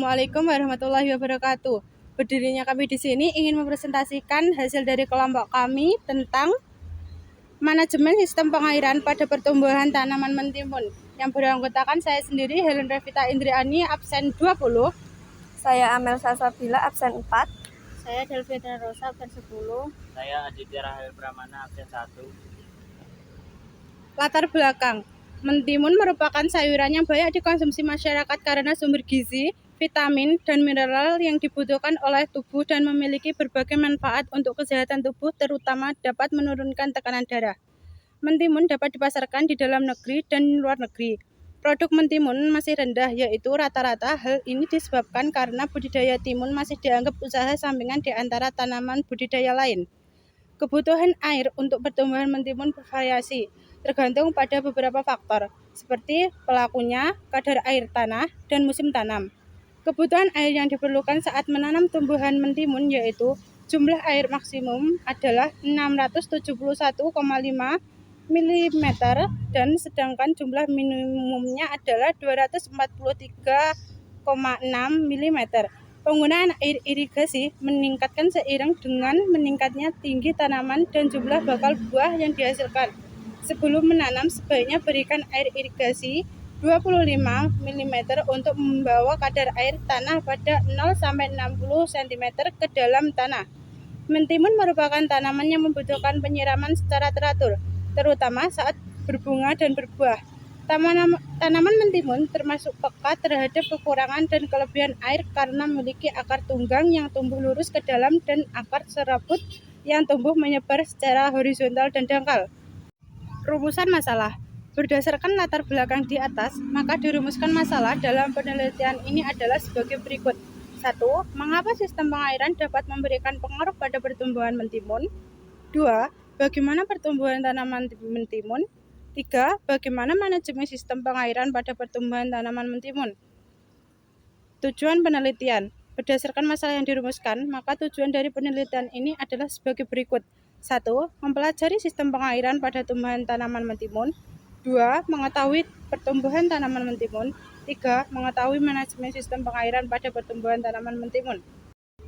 Assalamualaikum warahmatillahi wabarakatuh. Berdirinya kami di sini ingin mempresentasikan hasil dari kelompok kami tentang manajemen sistem pengairan pada pertumbuhan tanaman mentimun. Yang beranggotakan saya sendiri, Helen Revita Indriani, absen 20. Saya Amel Salsabila, absen 4. Saya Delvita Rosa, absen 10. Saya Aditya Rahel Pramana, absen 1. Latar belakang. Mentimun merupakan sayuran yang banyak dikonsumsi masyarakat karena sumber gizi, vitamin, dan mineral yang dibutuhkan oleh tubuh dan memiliki berbagai manfaat untuk kesehatan tubuh, terutama dapat menurunkan tekanan darah. Mentimun dapat dipasarkan di dalam negeri dan luar negeri. Produk mentimun masih rendah, yaitu rata-rata. Hal ini disebabkan karena budidaya timun masih dianggap usaha sampingan di antara tanaman budidaya lain. Kebutuhan air untuk pertumbuhan mentimun bervariasi, tergantung pada beberapa faktor, seperti pelakunya, kadar air tanah, dan musim tanam. Kebutuhan air yang diperlukan saat menanam tumbuhan mentimun yaitu jumlah air maksimum adalah 671,5 mm dan sedangkan jumlah minimumnya adalah 243,6 mm. Penggunaan air irigasi meningkatkan seiring dengan meningkatnya tinggi tanaman dan jumlah bakal buah yang dihasilkan. Sebelum menanam, sebaiknya berikan air irigasi 25 mm untuk membawa kadar air tanah pada 0-60 cm ke dalam tanah. Mentimun merupakan tanaman yang membutuhkan penyiraman secara teratur, terutama saat berbunga dan berbuah. Tanaman mentimun termasuk peka terhadap kekurangan dan kelebihan air karena memiliki akar tunggang yang tumbuh lurus ke dalam dan akar serabut yang tumbuh menyebar secara horizontal dan dangkal. Rumusan masalah. Berdasarkan latar belakang di atas, maka dirumuskan masalah dalam penelitian ini adalah sebagai berikut. 1. Mengapa sistem pengairan dapat memberikan pengaruh pada pertumbuhan mentimun? 2. Bagaimana pertumbuhan tanaman mentimun? 3. Bagaimana manajemen sistem pengairan pada pertumbuhan tanaman mentimun? Tujuan penelitian. Berdasarkan masalah yang dirumuskan, maka tujuan dari penelitian ini adalah sebagai berikut. 1. Mempelajari sistem pengairan pada tumbuhan tanaman mentimun. 2. Mengetahui pertumbuhan tanaman mentimun. 3. Mengetahui manajemen sistem pengairan pada pertumbuhan tanaman mentimun.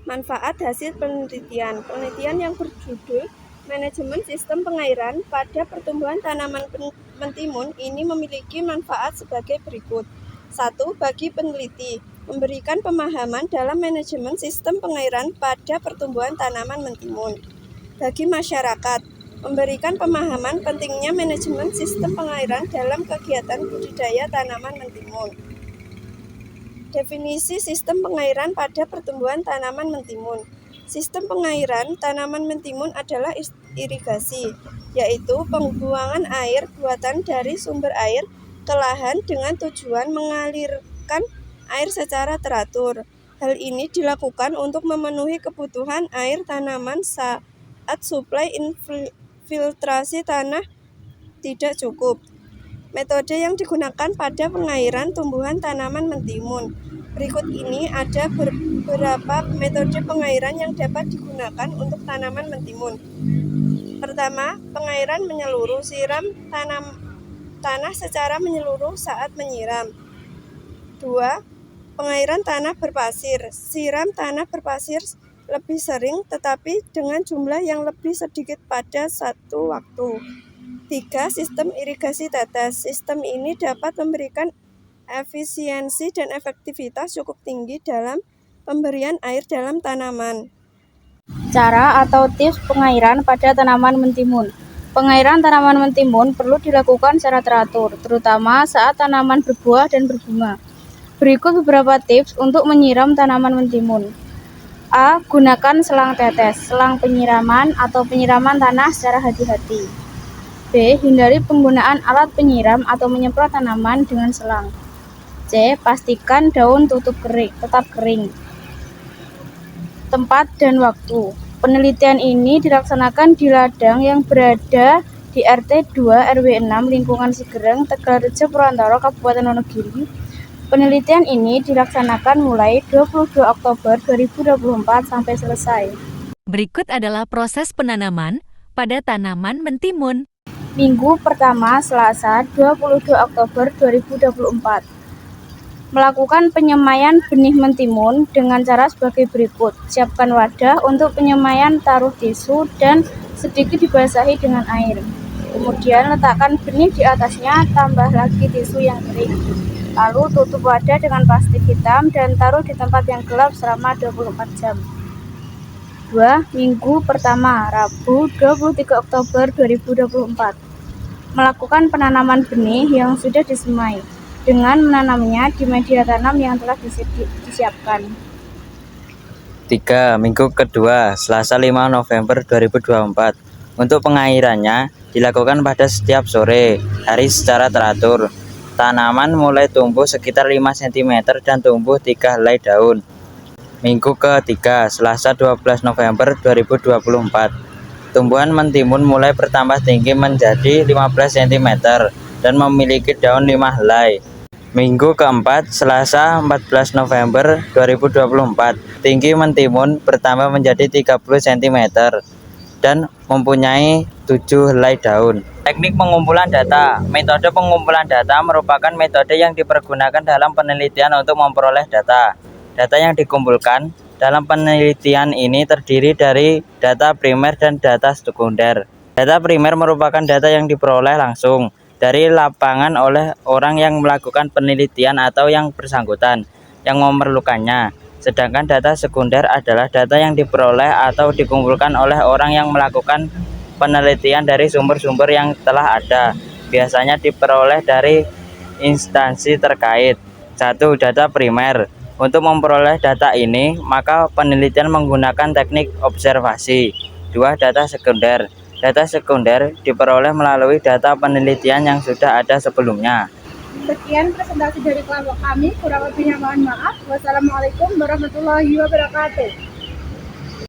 Manfaat hasil penelitian. Penelitian yang berjudul Manajemen Sistem Pengairan pada Pertumbuhan Tanaman Mentimun ini memiliki manfaat sebagai berikut. 1. Bagi peneliti, memberikan pemahaman dalam manajemen sistem pengairan pada pertumbuhan tanaman mentimun. Bagi masyarakat, memberikan pemahaman pentingnya manajemen sistem pengairan dalam kegiatan budidaya tanaman mentimun. Definisi sistem pengairan pada pertumbuhan tanaman mentimun. Sistem pengairan tanaman mentimun adalah irigasi, yaitu pembuangan air buatan dari sumber air ke lahan dengan tujuan mengalirkan air secara teratur. Hal ini dilakukan untuk memenuhi kebutuhan air tanaman saat suplai infiltrasi tanah tidak cukup. Metode yang digunakan pada pengairan tumbuhan tanaman mentimun. Berikut ini ada beberapa metode pengairan yang dapat digunakan untuk tanaman mentimun. Pertama, pengairan menyeluruh, siram tanah secara menyeluruh saat menyiram. 2. Pengairan tanah berpasir, siram tanah berpasir lebih sering tetapi dengan jumlah yang lebih sedikit pada satu waktu. 3. Sistem irigasi tetes. Sistem ini dapat memberikan efisiensi dan efektivitas cukup tinggi dalam pemberian air dalam tanaman. Cara atau tips pengairan pada tanaman mentimun. Pengairan tanaman mentimun perlu dilakukan secara teratur, terutama saat tanaman berbuah dan berbunga. Berikut beberapa tips untuk menyiram tanaman mentimun. A. Gunakan selang tetes, selang penyiraman atau penyiraman tanah secara hati-hati. B. Hindari penggunaan alat penyiram atau menyemprot tanaman dengan selang. C. Pastikan daun tetap kering. Tempat dan waktu. Penelitian ini dilaksanakan di ladang yang berada di RT 2 RW 6 lingkungan Sigereng, Tegalrejo, Purwantoro, Kabupaten Wonogiri. Penelitian ini dilaksanakan mulai 22 Oktober 2024 sampai selesai. Berikut adalah proses penanaman pada tanaman mentimun. Minggu pertama Selasa 22 Oktober 2024. Melakukan penyemaian benih mentimun dengan cara sebagai berikut. Siapkan wadah untuk penyemaian, taruh tisu dan sedikit dibasahi dengan air. Kemudian letakkan benih di atasnya, tambah lagi tisu yang kering. Lalu tutup wadah dengan plastik hitam dan taruh di tempat yang gelap selama 24 jam. 2. Minggu pertama, Rabu 23 Oktober 2024. Melakukan penanaman benih yang sudah disemai dengan menanamnya di media tanam yang telah disiapkan. 3. Minggu kedua, Selasa 5 November 2024. Untuk pengairannya dilakukan pada setiap sore hari secara teratur. Tanaman mulai tumbuh sekitar 5 cm dan tumbuh 3 helai daun. Minggu ketiga, Selasa 12 November 2024. Tumbuhan mentimun mulai bertambah tinggi menjadi 15 cm dan memiliki daun 5 helai. Minggu keempat, Selasa 14 November 2024. Tinggi mentimun bertambah menjadi 30 cm dan mempunyai 7 helai daun. Teknik pengumpulan data. Metode pengumpulan data merupakan metode yang dipergunakan dalam penelitian untuk memperoleh data. Data yang dikumpulkan dalam penelitian ini terdiri dari data primer dan data sekunder. Data primer merupakan data yang diperoleh langsung dari lapangan oleh orang yang melakukan penelitian atau yang bersangkutan yang memerlukannya. Sedangkan data sekunder adalah data yang diperoleh atau dikumpulkan oleh orang yang melakukan penelitian dari sumber-sumber yang telah ada. Biasanya diperoleh dari instansi terkait. 1. Data primer. Untuk memperoleh data ini, maka penelitian menggunakan teknik observasi. 2. Data sekunder. Data sekunder diperoleh melalui data penelitian yang sudah ada sebelumnya. Sekian presentasi dari kelompok kami, kurang lebihnya mohon maaf. Wassalamualaikum warahmatullahi wabarakatuh.